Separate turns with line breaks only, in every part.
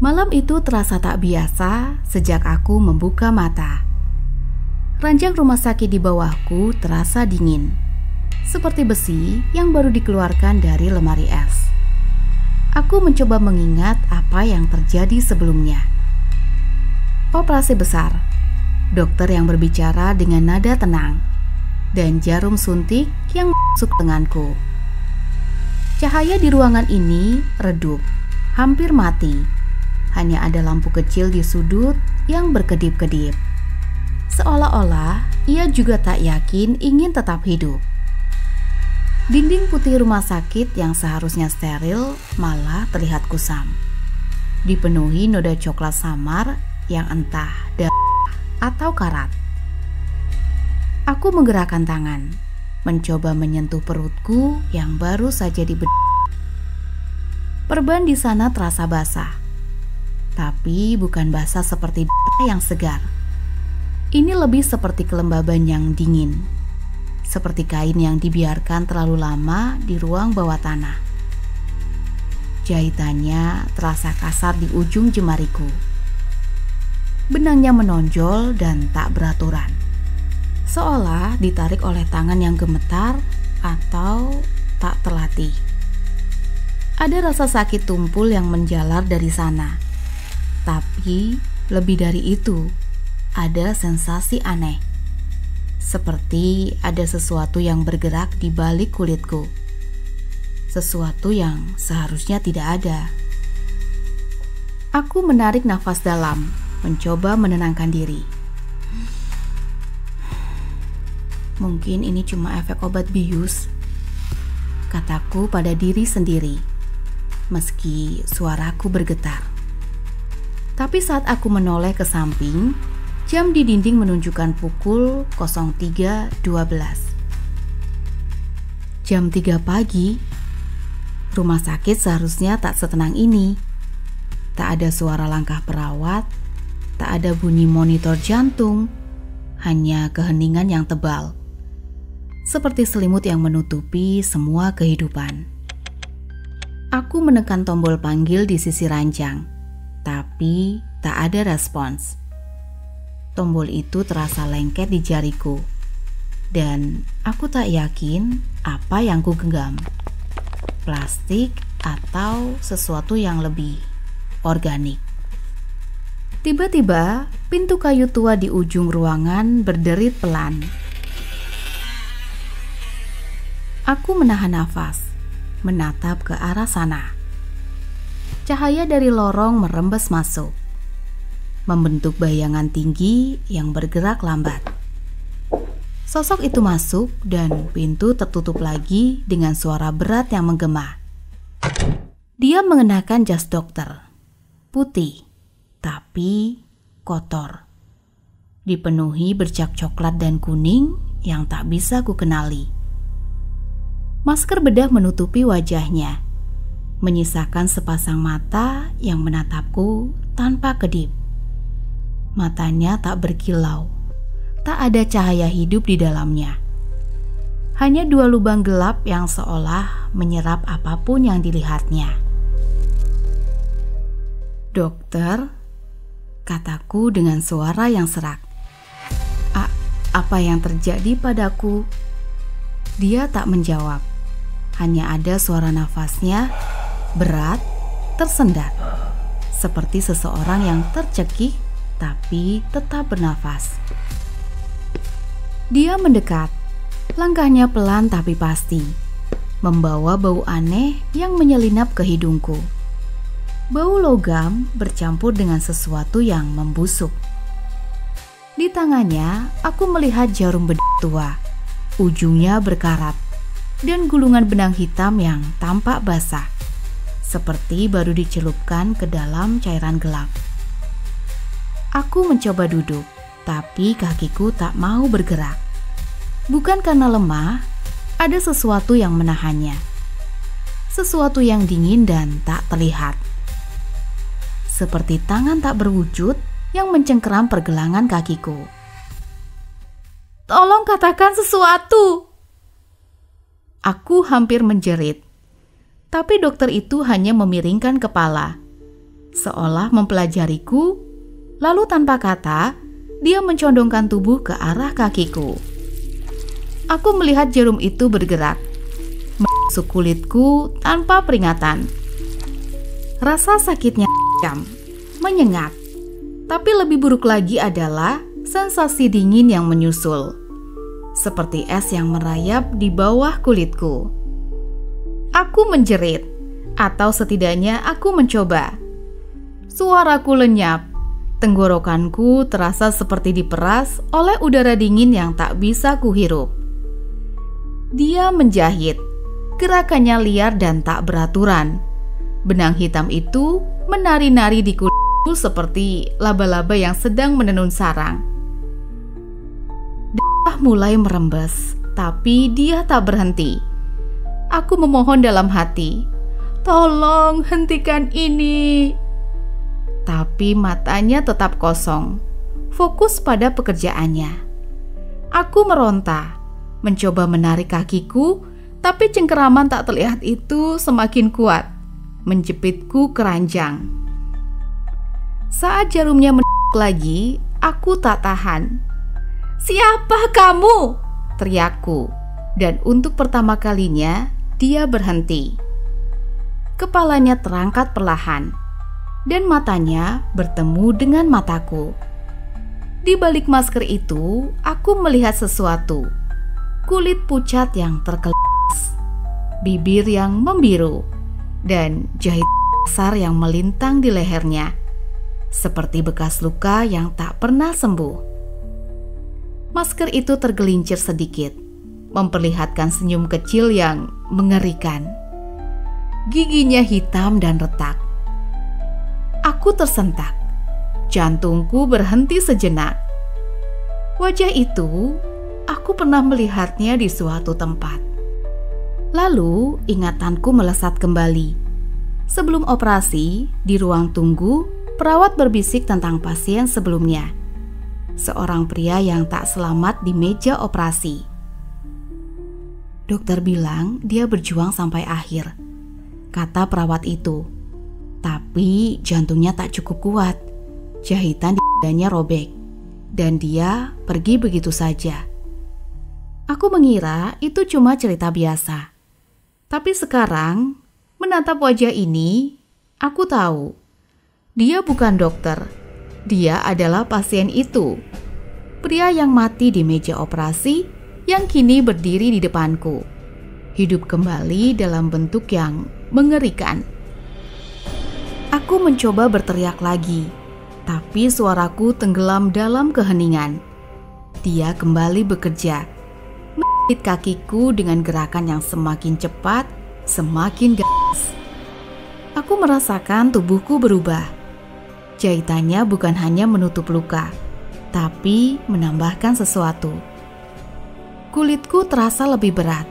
Malam itu terasa tak biasa sejak aku membuka mata. Ranjang rumah sakit di bawahku terasa dingin, seperti besi yang baru dikeluarkan dari lemari es. Aku mencoba mengingat apa yang terjadi sebelumnya. Operasi besar, dokter yang berbicara dengan nada tenang, dan jarum suntik yang masuk lenganku. Cahaya di ruangan ini redup, hampir mati. Hanya ada lampu kecil di sudut yang berkedip-kedip. Seolah-olah ia juga tak yakin ingin tetap hidup. Dinding putih rumah sakit yang seharusnya steril malah terlihat kusam, dipenuhi noda coklat samar yang entah darah atau karat. Aku menggerakkan tangan, mencoba menyentuh perutku yang baru saja dibedah. Perban di sana terasa basah, tapi bukan basah seperti yang segar. Ini lebih seperti kelembaban yang dingin, seperti kain yang dibiarkan terlalu lama di ruang bawah tanah. Jahitannya terasa kasar di ujung jemariku. Benangnya menonjol dan tak beraturan, seolah ditarik oleh tangan yang gemetar atau tak terlatih. Ada rasa sakit tumpul yang menjalar dari sana. Tapi lebih dari itu, ada sensasi aneh. Seperti ada sesuatu yang bergerak di balik kulitku. Sesuatu yang seharusnya tidak ada. Aku menarik nafas dalam, mencoba menenangkan diri. Mungkin ini cuma efek obat bius, kataku pada diri sendiri, meski suaraku bergetar. Tapi saat aku menoleh ke samping, jam di dinding menunjukkan pukul 03.12. Jam 3 pagi, rumah sakit seharusnya tak setenang ini. Tak ada suara langkah perawat, tak ada bunyi monitor jantung, hanya keheningan yang tebal, seperti selimut yang menutupi semua kehidupan. Aku menekan tombol panggil di sisi ranjang, tapi tak ada respons. Tombol itu terasa lengket di jariku, dan aku tak yakin apa yang ku genggam, plastik atau sesuatu yang lebih organik. Tiba-tiba pintu kayu tua di ujung ruangan berderit pelan. Aku menahan nafas, menatap ke arah sana. Cahaya dari lorong merembes masuk, membentuk bayangan tinggi yang bergerak lambat. Sosok itu masuk dan pintu tertutup lagi dengan suara berat yang menggema. Dia mengenakan jas dokter, putih, tapi kotor, dipenuhi bercak coklat dan kuning yang tak bisa ku kenali. Masker bedah menutupi wajahnya, menyisakan sepasang mata yang menatapku tanpa kedip. Matanya tak berkilau, tak ada cahaya hidup di dalamnya. Hanya dua lubang gelap yang seolah menyerap apapun yang dilihatnya. "Dokter," kataku dengan suara yang serak. Apa yang terjadi padaku?" Dia tak menjawab. Hanya ada suara nafasnya berat, tersendat, seperti seseorang yang tercekik tapi tetap bernafas. Dia mendekat, langkahnya pelan tapi pasti, membawa bau aneh yang menyelinap ke hidungku. Bau logam bercampur dengan sesuatu yang membusuk. Di tangannya, aku melihat jarum bedah tua, ujungnya berkarat, dan gulungan benang hitam yang tampak basah, seperti baru dicelupkan ke dalam cairan gelap. Aku mencoba duduk, tapi kakiku tak mau bergerak. Bukan karena lemah, ada sesuatu yang menahannya. Sesuatu yang dingin dan tak terlihat. Seperti tangan tak berwujud yang mencengkeram pergelangan kakiku. "Tolong katakan sesuatu!" Aku hampir menjerit. Tapi dokter itu hanya memiringkan kepala. Seolah mempelajariku, lalu tanpa kata, dia mencondongkan tubuh ke arah kakiku. Aku melihat jarum itu bergerak, masuk kulitku tanpa peringatan. Rasa sakitnya menyengat, tapi lebih buruk lagi adalah sensasi dingin yang menyusul, seperti es yang merayap di bawah kulitku. Aku menjerit, atau setidaknya aku mencoba. Suaraku lenyap, tenggorokanku terasa seperti diperas oleh udara dingin yang tak bisa kuhirup. Dia menjahit, gerakannya liar dan tak beraturan. Benang hitam itu menari-nari di kulitku seperti laba-laba yang sedang menenun sarang. Darah mulai merembes, tapi dia tak berhenti. Aku memohon dalam hati, "Tolong hentikan ini." Tapi matanya tetap kosong, fokus pada pekerjaannya. Aku meronta, mencoba menarik kakiku, tapi cengkeraman tak terlihat itu semakin kuat, menjepitku keranjang. Saat jarumnya menusuk lagi, aku tak tahan. "Siapa kamu?" teriakku, dan untuk pertama kalinya dia berhenti. Kepalanya terangkat perlahan, dan matanya bertemu dengan mataku. Di balik masker itu, aku melihat sesuatu. Kulit pucat yang terkelas, bibir yang membiru, dan jahit besar yang melintang di lehernya, seperti bekas luka yang tak pernah sembuh. Masker itu tergelincir sedikit, memperlihatkan senyum kecil yang mengerikan. Giginya hitam dan retak. Aku tersentak, jantungku berhenti sejenak. Wajah itu, aku pernah melihatnya di suatu tempat. Lalu ingatanku melesat kembali. Sebelum operasi, di ruang tunggu, perawat berbisik tentang pasien sebelumnya. Seorang pria yang tak selamat di meja operasi. Dokter bilang dia berjuang sampai akhir, kata perawat itu. Tapi jantungnya tak cukup kuat. Jahitan di dadanya robek, dan dia pergi begitu saja. Aku mengira itu cuma cerita biasa. Tapi sekarang, menatap wajah ini, aku tahu dia bukan dokter. Dia adalah pasien itu. Pria yang mati di meja operasi, yang kini berdiri di depanku. Hidup kembali dalam bentuk yang mengerikan. Aku mencoba berteriak lagi, tapi suaraku tenggelam dalam keheningan. Dia kembali bekerja, menjahit kakiku dengan gerakan yang semakin cepat, semakin gas. Aku merasakan tubuhku berubah. Jahitannya bukan hanya menutup luka, tapi menambahkan sesuatu. Kulitku terasa lebih berat,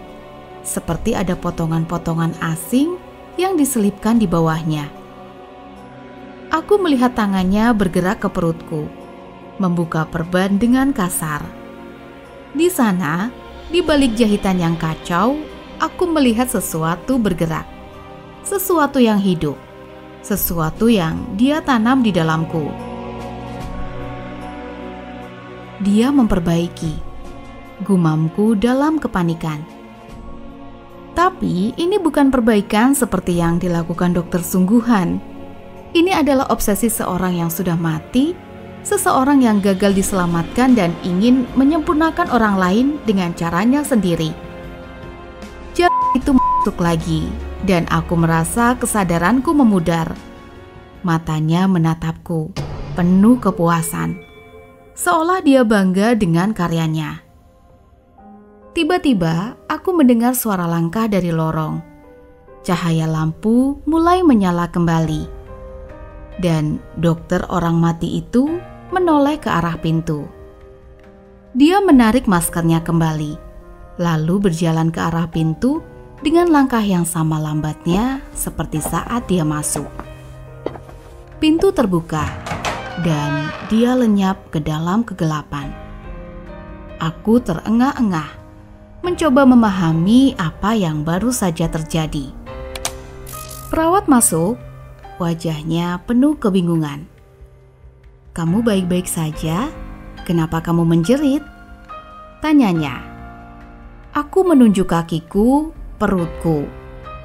seperti ada potongan-potongan asing yang diselipkan di bawahnya. Aku melihat tangannya bergerak ke perutku, membuka perban dengan kasar. Di sana, di balik jahitan yang kacau, aku melihat sesuatu bergerak. Sesuatu yang hidup. Sesuatu yang dia tanam di dalamku. Dia memperbaiki. Gumamku dalam kepanikan. Tapi ini bukan perbaikan seperti yang dilakukan dokter sungguhan. Ini adalah obsesi seorang yang sudah mati, seseorang yang gagal diselamatkan dan ingin menyempurnakan orang lain dengan caranya sendiri. Jarum itu masuk lagi, dan aku merasa kesadaranku memudar. Matanya menatapku, penuh kepuasan, seolah dia bangga dengan karyanya. Tiba-tiba, aku mendengar suara langkah dari lorong. Cahaya lampu mulai menyala kembali. Dan dokter orang mati itu menoleh ke arah pintu. Dia menarik maskernya kembali, lalu berjalan ke arah pintu dengan langkah yang sama lambatnya seperti saat dia masuk. Pintu terbuka, dan dia lenyap ke dalam kegelapan. Aku terengah-engah, mencoba memahami apa yang baru saja terjadi. Perawat masuk, wajahnya penuh kebingungan. "Kamu baik-baik saja? Kenapa kamu menjerit?" tanyanya. Aku menunjuk kakiku, perutku,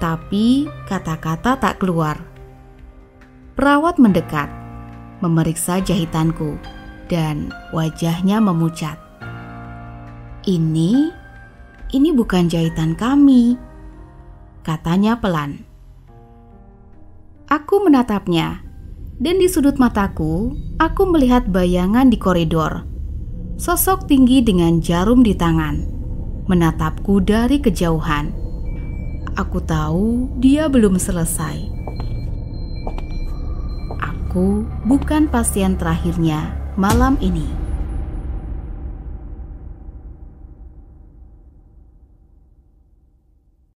tapi kata-kata tak keluar. Perawat mendekat, memeriksa jahitanku, dan wajahnya memucat. Ini bukan jahitan kami," katanya pelan. Aku menatapnya, dan di sudut mataku, aku melihat bayangan di koridor. Sosok tinggi dengan jarum di tangan, menatapku dari kejauhan. Aku tahu dia belum selesai. Aku bukan pasien terakhirnya malam ini.